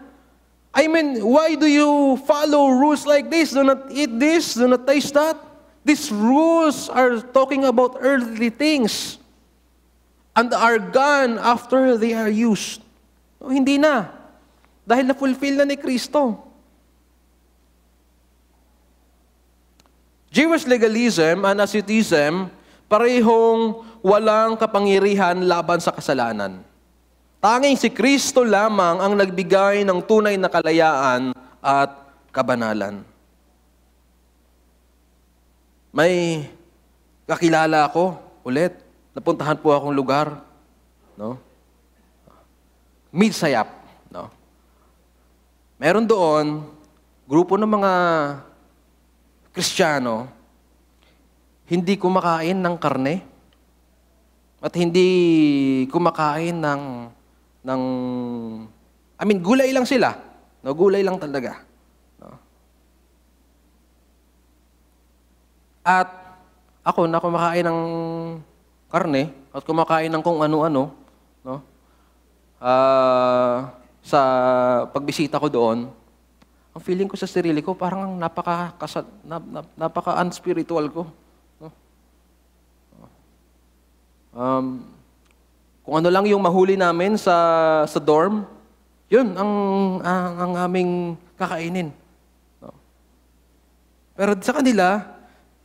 why do you follow rules like this? Do not eat this, do not taste that. These rules are talking about earthly things and are gone after they are used. No, hindi na. Dahil na-fulfill na ni Kristo. Jewish legalism and asceticism, parehong walang kapangyarihan laban sa kasalanan. Tanging si Kristo lamang ang nagbigay ng tunay na kalayaan at kabanalan. May kakilala ako ulit. Napuntahan po akong lugar, no? Midsayap, no? Meron doon grupo ng mga Kristiyano, hindi kumakain ng karne at hindi kumakain ng gulay lang sila. No, gulay lang talaga. No? At ako na kumakain ng karne at kumakain ng kung ano-ano, no? Sa pagbisita ko doon, ang feeling ko sa sarili ko, parang napaka-unspiritual ko. No? Kung ano lang yung mahuli namin sa dorm, yun ang aming kakainin. No? Pero sa kanila,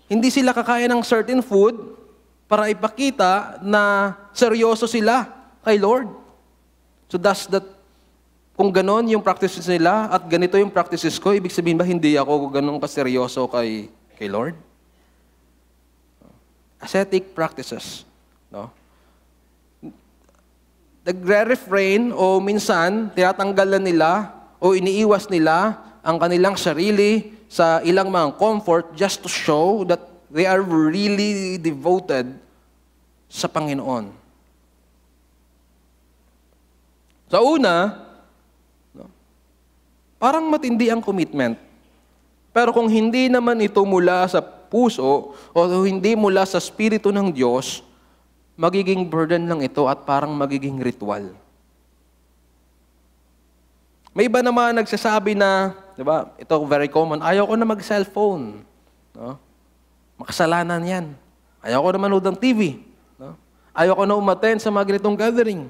hindi sila kakain ng certain food para ipakita na seryoso sila kay Lord. So kung ganon yung practices nila at ganito yung practices ko, ibig sabihin ba hindi ako ganun kaseryoso kay Lord? Ascetic practices. No? Nagre-refrain o minsan tinatanggalan nila o iniiwas nila ang kanilang sarili sa ilang mga comfort just to show that they are really devoted sa Panginoon. Sa una, parang matindi ang commitment. Pero kung hindi naman ito mula sa puso o hindi mula sa Espiritu ng Diyos, magiging burden lang ito at parang magiging ritual. May iba naman nagsasabi na, di ba, ito very common, ayaw ko na mag-cellphone. No? Makasalanan yan. Ayaw ko na manood ng TV. No? Ayaw ko na umattend sa mga ganitong gathering.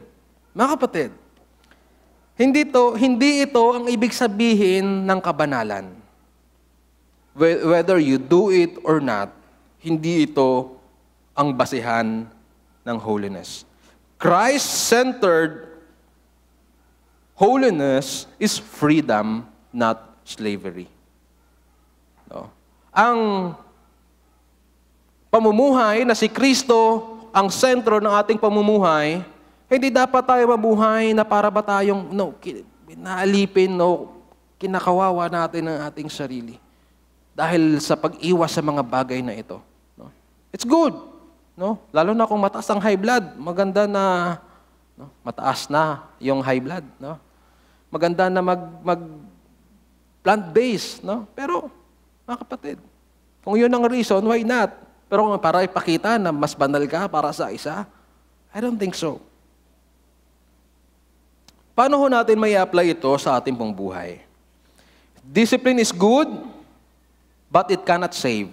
Mga kapatid, hindi ito ang ibig sabihin ng kabanalan. Whether you do it or not, hindi ito ang basihan ng holiness. Christ-centered holiness is freedom, not slavery. No? Ang pamumuhay na si Kristo ang sentro ng ating pamumuhay, hindi dapat tayo mabuhay na para ba tayong naalipin o kinakawawa natin ang ating sarili. Dahil sa pag-iwas sa mga bagay na ito. No? It's good. No? Lalo na kung mataas ang high blood, maganda na mataas na yung high blood. No? Maganda na mag plant-based. No? Pero, mga kapatid, kung yun ang reason, why not? Pero kung para ipakita na mas banal ka para sa isa, I don't think so. Paano ho natin may apply ito sa ating pong buhay? Discipline is good, but it cannot save.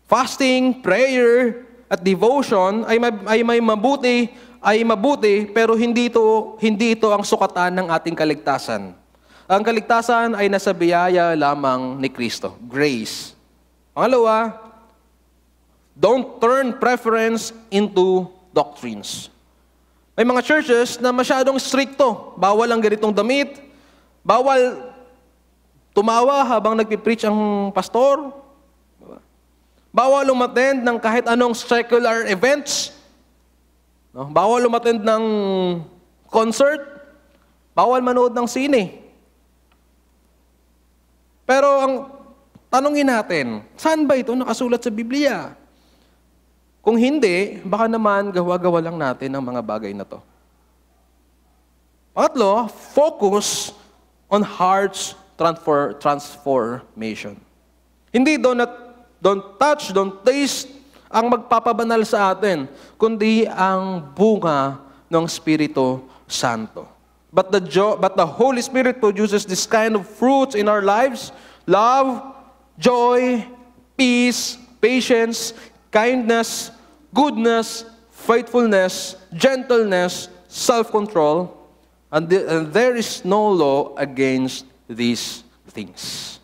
Fasting, prayer, at devotion ay mabuti, pero hindi ito ang sukatan ng ating kaligtasan. Ang kaligtasan ay nasa biyaya lamang ni Kristo, grace. Pangalawa, don't turn preference into doctrines. May mga churches na masyadong stricto. Bawal ang ganitong damit. Bawal tumawa habang nagpipreach ang pastor. Bawal umattend ng kahit anong secular events. No? Bawal umattend ng concert. Bawal manood ng sine. Pero ang tanongin natin, saan ba ito nakasulat sa Biblia? Kung hindi, baka naman gawa-gawa lang natin ang mga bagay na to. Pangatlo, focus on heart's transformation. Hindi don't touch, don't taste ang magpapabanal sa atin, kundi ang bunga ng Espiritu Santo. But the Holy Spirit produces this kind of fruits in our lives: love, joy, peace, patience, kindness, goodness, faithfulness, gentleness, self-control, and there is no law against these things.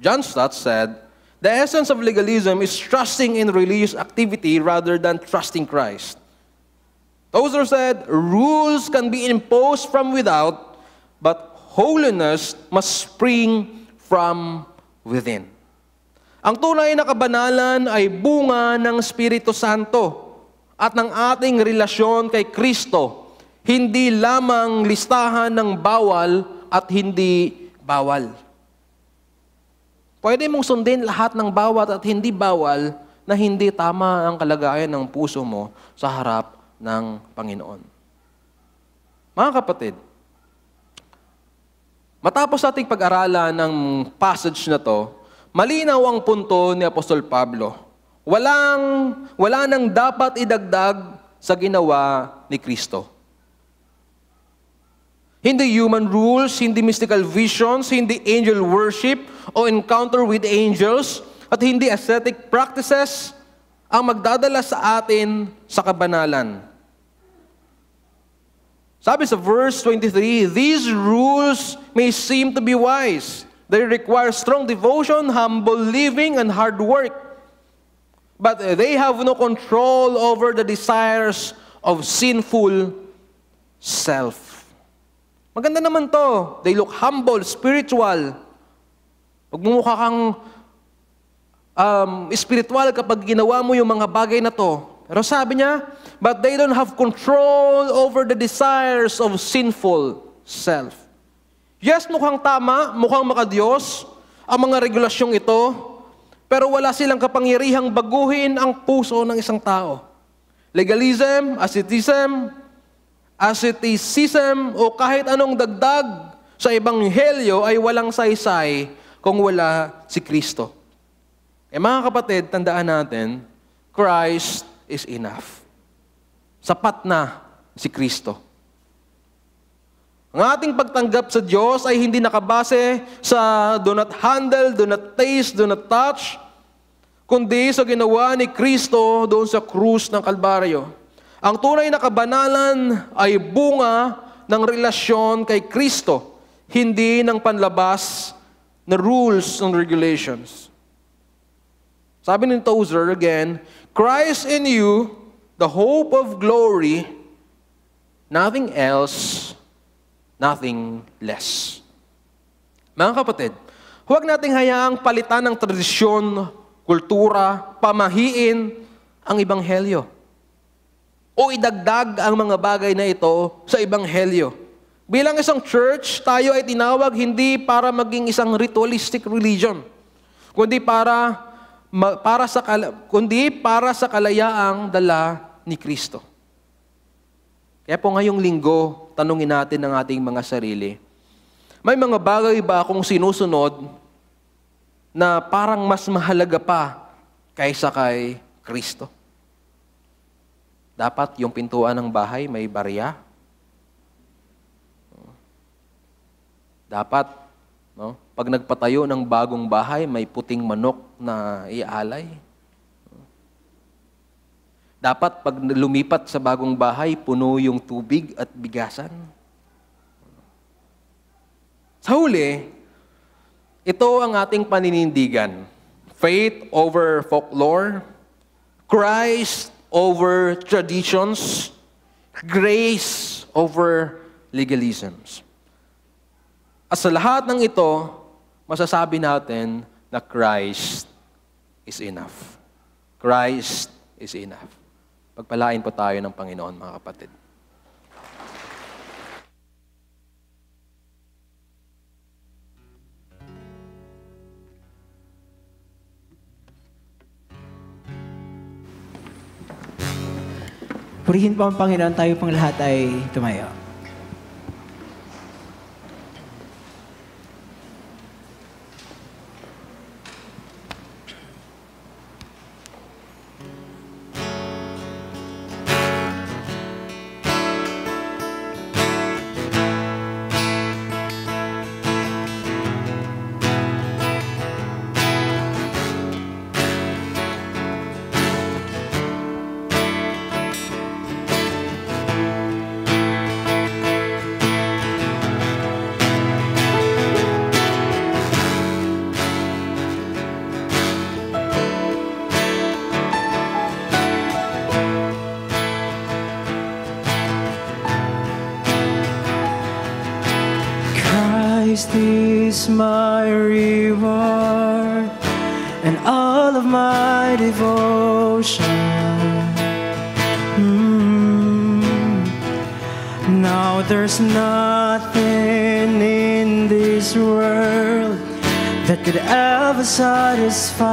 John Stott said, "The essence of legalism is trusting in religious activity rather than trusting Christ." Tozer said, "Rules can be imposed from without, but holiness must spring from within." Ang tunay na kabanalan ay bunga ng Espiritu Santo at ng ating relasyon kay Kristo, hindi lamang listahan ng bawal at hindi bawal. Pwede mong sundin lahat ng bawat at hindi bawal na hindi tama ang kalagayan ng puso mo sa harap ng Panginoon. Mga kapatid, matapos ating pag-aralan ng passage na to, malinaw ang punto ni Apostol Pablo. Wala nang dapat idagdag sa ginawa ni Kristo. Hindi human rules, hindi mystical visions, hindi angel worship o encounter with angels, at hindi ascetic practices ang magdadala sa atin sa kabanalan. Sabi sa verse 23, "These rules may seem to be wise. They require strong devotion, humble living, and hard work. But they have no control over the desires of sinful self." Maganda naman to. They look humble, spiritual. Magmumukha kang spiritual kapag ginawa mo yung mga bagay na to. Pero sabi niya, but they don't have control over the desires of sinful self. Yes, mukhang tama, mukhang makadiyos ang mga regulasyong ito, pero wala silang kapangyarihang baguhin ang puso ng isang tao. Legalism, asceticism, o kahit anong dagdag sa ebanghelyo ay walang saysay kung wala si Kristo. Mga kapatid, tandaan natin, Christ is enough. Sapat na si Kristo. Ang ating pagtanggap sa Diyos ay hindi nakabase sa do not handle, do not taste, do not touch, kundi sa ginawa ni Kristo doon sa krus ng Kalbaryo. Ang tunay na kabanalan ay bunga ng relasyon kay Kristo, hindi ng panlabas na rules and regulations. Sabi ni Tozer again, "Christ in you, the hope of glory, nothing else, nothing less." Mga kapatid, huwag nating hayaang palitan ng tradisyon, kultura, pamahiin ang ebanghelyo, o idagdag ang mga bagay na ito sa ebanghelyo. Bilang isang church, tayo ay tinawag hindi para maging isang ritualistic religion, kundi para sa kalayaang dala ni Kristo. Kaya po ngayong linggo, tanungin natin ang ating mga sarili, may mga bagay ba akong sinusunod na parang mas mahalaga pa kaysa kay Kristo? Dapat yung pintuan ng bahay may barya. Dapat, pag nagpatayo ng bagong bahay, may puting manok na iaalay. Dapat, pag lumipat sa bagong bahay, puno yung tubig at bigasan. Sa huli, ito ang ating paninindigan. Faith over folklore, Christ over traditions, grace over legalisms. At sa lahat ng ito, masasabi natin na Christ is enough. Christ is enough. Pagpalain po tayo ng Panginoon, mga kapatid. Purihin po ang Panginoon, tayo pang lahat ay tumayo. Christ is my reward and all of my devotion. Now there's nothing in this world that could ever satisfy.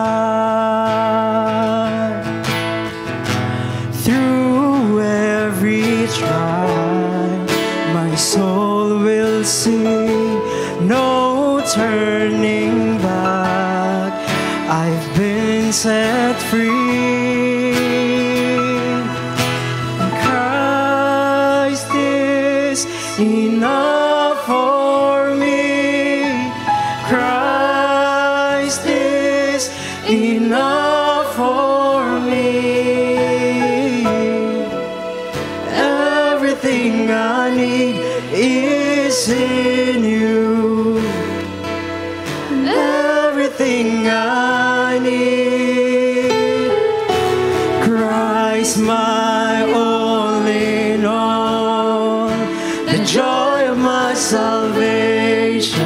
Through every trial, my soul will sing, no turning back. I've been set free. Christ is enough for me. Christ is enough for me. Everything I need is in you. Everything I need. Christ, my all in all, the joy of my salvation.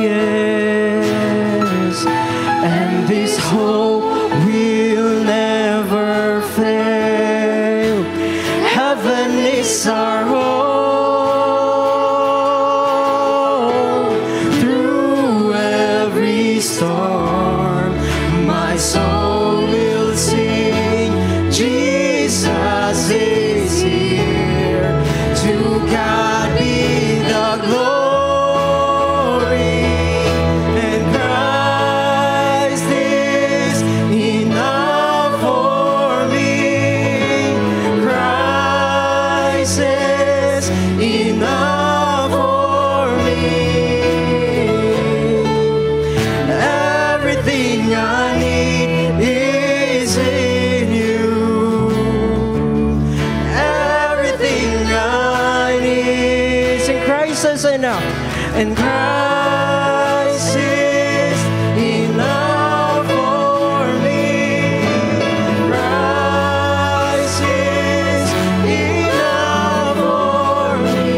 Yes, and this hope will never fail. Heaven is our home. Through every storm, my soul will sing, Jesus is here. To God be the glory, and Christ is enough for me. Christ is enough for me. Everything I need is in you. Everything I need is in Christ is enough. And Christ is enough for me. Christ is enough for me.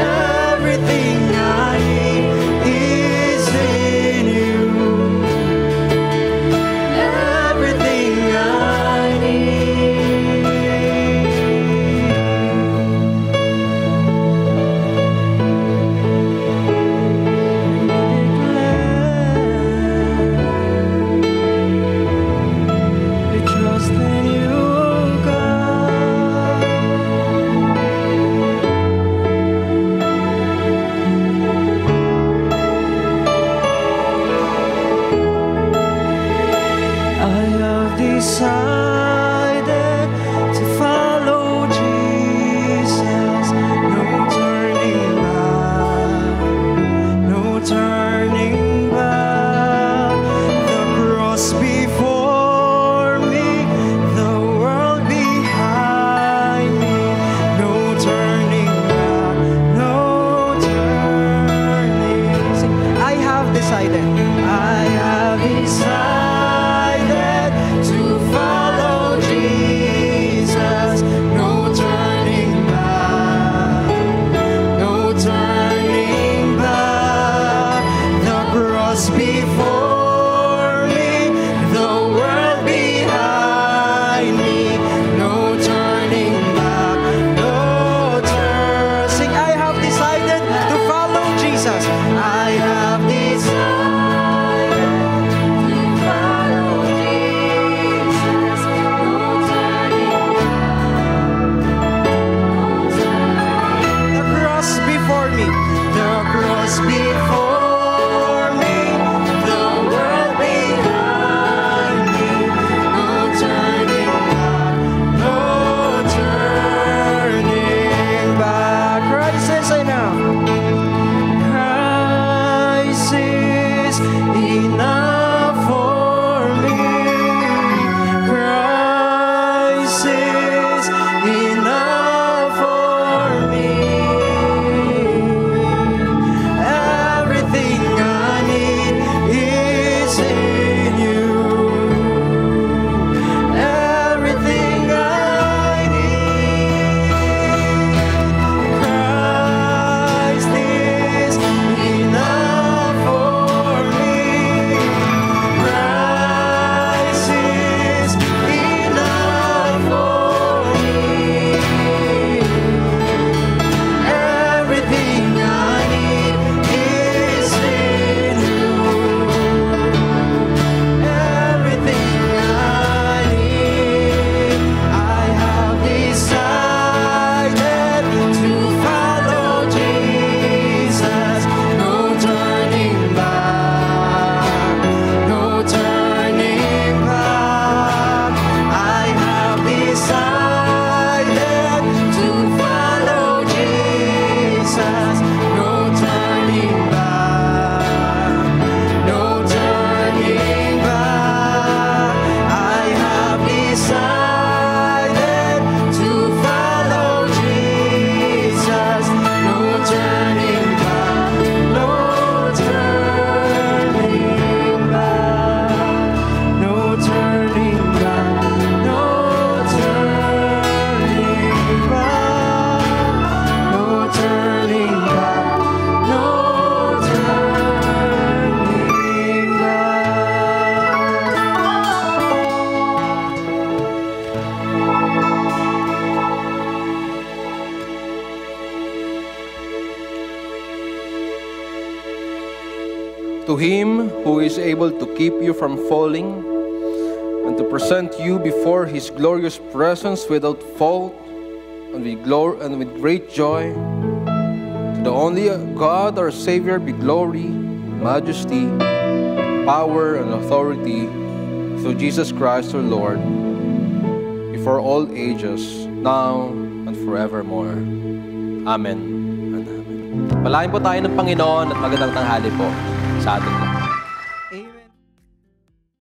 Everything I need is in you. Everything I need. We trust in you, God. I have decided to follow Jesus. No turning back, no turning back. The cross before me, the world behind me. No turning back, no turning. I have decided. I have decided to follow Jesus. Him who is able to keep you from falling and to present you before His glorious presence without fault and with great joy, to the only God our Savior be glory, majesty, power, and authority through Jesus Christ our Lord, before all ages, now and forevermore. Amen and amen. Palain po tayo ng Panginoon at magandang tanghali po sa ating lahat.